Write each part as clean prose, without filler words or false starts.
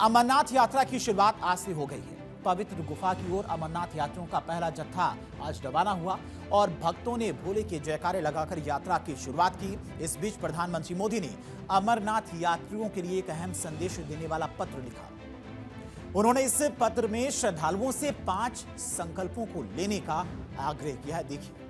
अमरनाथ यात्रा की शुरुआत आज से हो गई है। पवित्र गुफा की ओर अमरनाथ यात्रियों का पहला जत्था आज रवाना हुआ और भक्तों ने भोले के जयकारे लगाकर यात्रा की शुरुआत की। इस बीच प्रधानमंत्री मोदी ने अमरनाथ यात्रियों के लिए एक अहम संदेश देने वाला पत्र लिखा। उन्होंने इस पत्र में श्रद्धालुओं से 5 संकल्पों को लेने का आग्रह किया है। देखिए।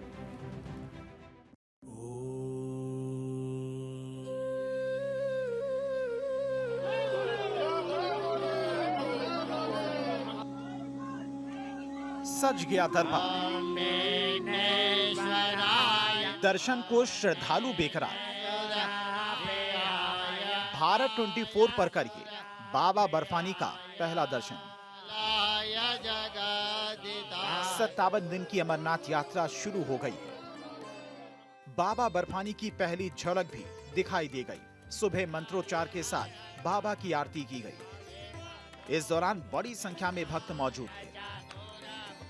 सज गया दरबार, दर्शन को श्रद्धालु बेकरार। भारत 24 पर करिए बाबा बर्फानी का पहला दर्शन। 57 दिन की अमरनाथ यात्रा शुरू हो गई। बाबा बर्फानी की पहली झलक भी दिखाई दे गई। सुबह मंत्रोच्चार के साथ बाबा की आरती की गई। इस दौरान बड़ी संख्या में भक्त मौजूद थे।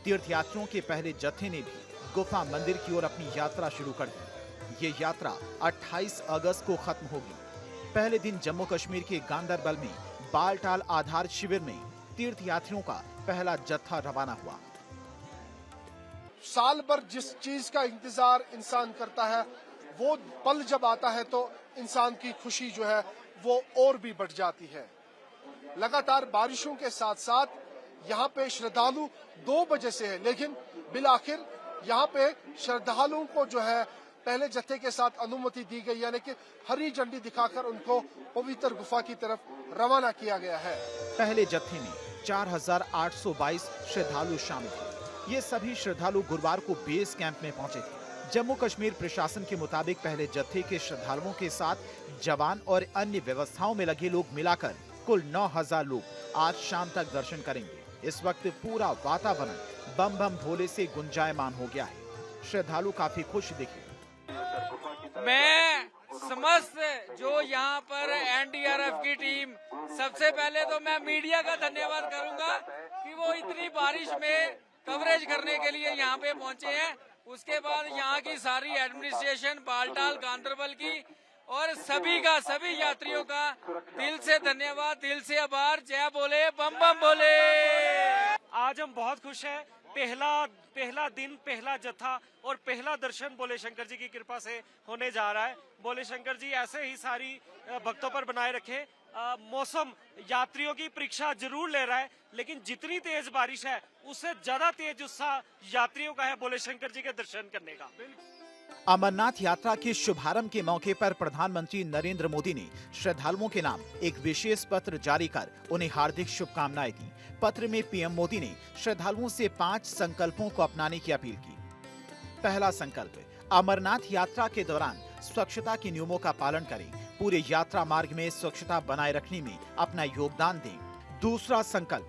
तीर्थयात्रियों के पहले जत्थे ने भी गुफा मंदिर की ओर अपनी यात्रा शुरू कर दी। ये यात्रा 28 अगस्त को खत्म होगी। पहले दिन जम्मू कश्मीर के गांदरबल में बालटाल आधार शिविर में तीर्थयात्रियों का पहला जत्था रवाना हुआ। साल भर जिस चीज का इंतजार इंसान करता है, वो पल जब आता है तो इंसान की खुशी जो है वो और भी बढ़ जाती है। लगातार बारिशों के साथ साथ यहाँ पे श्रद्धालु 2 बजे से है, लेकिन बिलाखिर यहाँ पे श्रद्धालुओं को जो है पहले जत्थे के साथ अनुमति दी गई, यानी कि हरी झंडी दिखाकर उनको पवित्र गुफा की तरफ रवाना किया गया है। पहले जत्थे में 4822 श्रद्धालु शामिल थे। ये सभी श्रद्धालु गुरुवार को बेस कैंप में पहुंचे थे। जम्मू कश्मीर प्रशासन के मुताबिक पहले जत्थे के श्रद्धालुओं के साथ जवान और अन्य व्यवस्थाओं में लगे लोग मिलाकर कुल 9000 लोग आज शाम तक दर्शन करेंगे। इस वक्त पूरा वातावरण बम बम भोले से गुंजायमान हो गया है। श्रद्धालु काफी खुश दिखे। मैं समस्त जो यहाँ पर एनडीआरएफ की टीम, सबसे पहले तो मैं मीडिया का धन्यवाद करूंगा कि वो इतनी बारिश में कवरेज करने के लिए यहाँ पे पहुंचे हैं। उसके बाद यहाँ की सारी एडमिनिस्ट्रेशन, बालटाल, गांदरबल की और सभी यात्रियों का दिल से धन्यवाद, दिल से आभार। जय बोले, बम बम बोले। आज हम बहुत खुश हैं। पहला दिन, पहला जत्था और पहला दर्शन बोले शंकर जी की कृपा से होने जा रहा है। बोले शंकर जी ऐसे ही सारी भक्तों पर बनाए रखे। मौसम यात्रियों की परीक्षा जरूर ले रहा है, लेकिन जितनी तेज बारिश है उससे ज्यादा तेज उत्साह यात्रियों का है बोले शंकर जी के दर्शन करने का। अमरनाथ यात्रा के शुभारंभ के मौके पर प्रधानमंत्री नरेंद्र मोदी ने श्रद्धालुओं के नाम एक विशेष पत्र जारी कर उन्हें हार्दिक शुभकामनाएं दी। पत्र में पीएम मोदी ने श्रद्धालुओं से 5 संकल्पों को अपनाने की अपील की। पहला संकल्प, अमरनाथ यात्रा के दौरान स्वच्छता के नियमों का पालन करें। पूरे यात्रा मार्ग में स्वच्छता बनाए रखने में अपना योगदान दें। दूसरा संकल्प,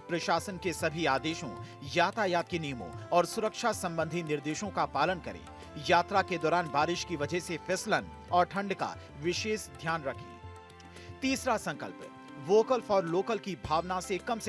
प्रशासन के सभी आदेशों, यातायात के नियमों और सुरक्षा संबंधी निर्देशों का पालन करें। यात्रा के दौरान बारिश की वजह से फिसलन और ठंड का विशेष ध्यान रखें। तीसरा संकल्प, वोकल फॉर लोकल की भावना से कम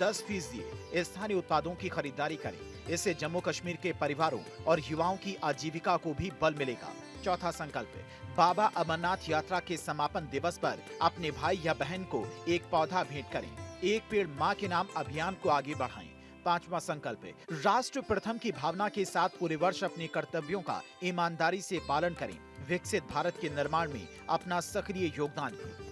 10% स्थानीय उत्पादों की खरीदारी करें। इससे जम्मू कश्मीर के परिवारों और युवाओं की आजीविका को भी बल मिलेगा। चौथा संकल्प, बाबा अमरनाथ यात्रा के समापन दिवस पर अपने भाई या बहन को एक पौधा भेंट करें। एक पेड़ मां के नाम अभियान को आगे बढ़ाएं। पांचवा संकल्प, राष्ट्र प्रथम की भावना के साथ पूरे वर्ष अपने कर्तव्यों का ईमानदारी से पालन करें। विकसित भारत के निर्माण में अपना सक्रिय योगदान दें।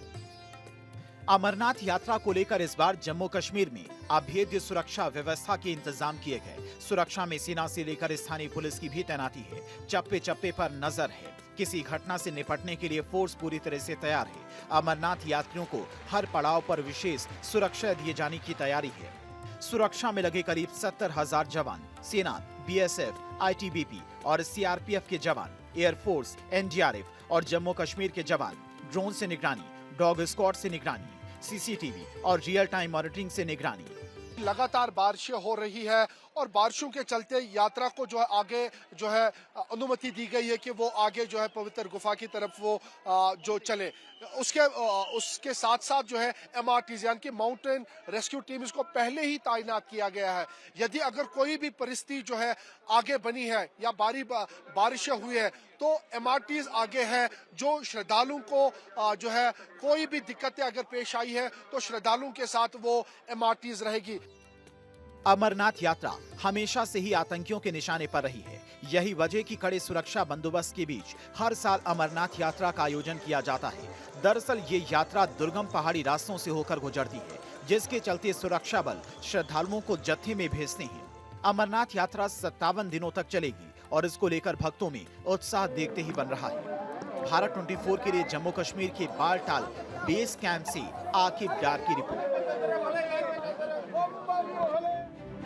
अमरनाथ यात्रा को लेकर इस बार जम्मू कश्मीर में अभेद्य सुरक्षा व्यवस्था के इंतजाम किए गए। सुरक्षा में सेना से लेकर स्थानीय पुलिस की भी तैनाती है। चप्पे चप्पे पर नजर है। किसी घटना से निपटने के लिए फोर्स पूरी तरह से तैयार है। अमरनाथ यात्रियों को हर पड़ाव पर विशेष सुरक्षा दिए जाने की तैयारी है। सुरक्षा में लगे करीब 70,000 जवान, सेना, बीएसएफ, आईटीबीपी और सीआरपीएफ के जवान, एयरफोर्स, एनडीआरएफ और जम्मू कश्मीर के जवान, ड्रोन से निगरानी, डॉग स्क्वाड से निगरानी, सीसीटीवी और रियल टाइम मॉनिटरिंग से निगरानी। लगातार बारिशें हो रही है और बारिशों के चलते यात्रा को जो है आगे जो है अनुमति दी गई है कि वो आगे जो है पवित्र गुफा की तरफ वो जो चले। उसके साथ साथ जो है MRTs यानी कि माउंटेन रेस्क्यू टीम्स को पहले ही तैनात किया गया है। यदि अगर कोई भी परिस्थिति जो है आगे बनी है या बारिशें हुई है तो MRTs आगे है। जो श्रद्धालुओं को जो है कोई भी दिक्कतें अगर पेश आई है तो श्रद्धालुओं के साथ वो MRTs रहेगी। अमरनाथ यात्रा हमेशा से ही आतंकियों के निशाने पर रही है। यही वजह कि कड़े सुरक्षा बंदोबस्त के बीच हर साल अमरनाथ यात्रा का आयोजन किया जाता है। दरअसल ये यात्रा दुर्गम पहाड़ी रास्तों से होकर गुजरती है, जिसके चलते सुरक्षा बल श्रद्धालुओं को जत्थे में भेजते हैं। अमरनाथ यात्रा 57 दिनों तक चलेगी और इसको लेकर भक्तों में उत्साह देखते ही बन रहा है। भारत 24 के लिए जम्मू कश्मीर के बालटाल बेस कैंप से आकिब डार की रिपोर्ट।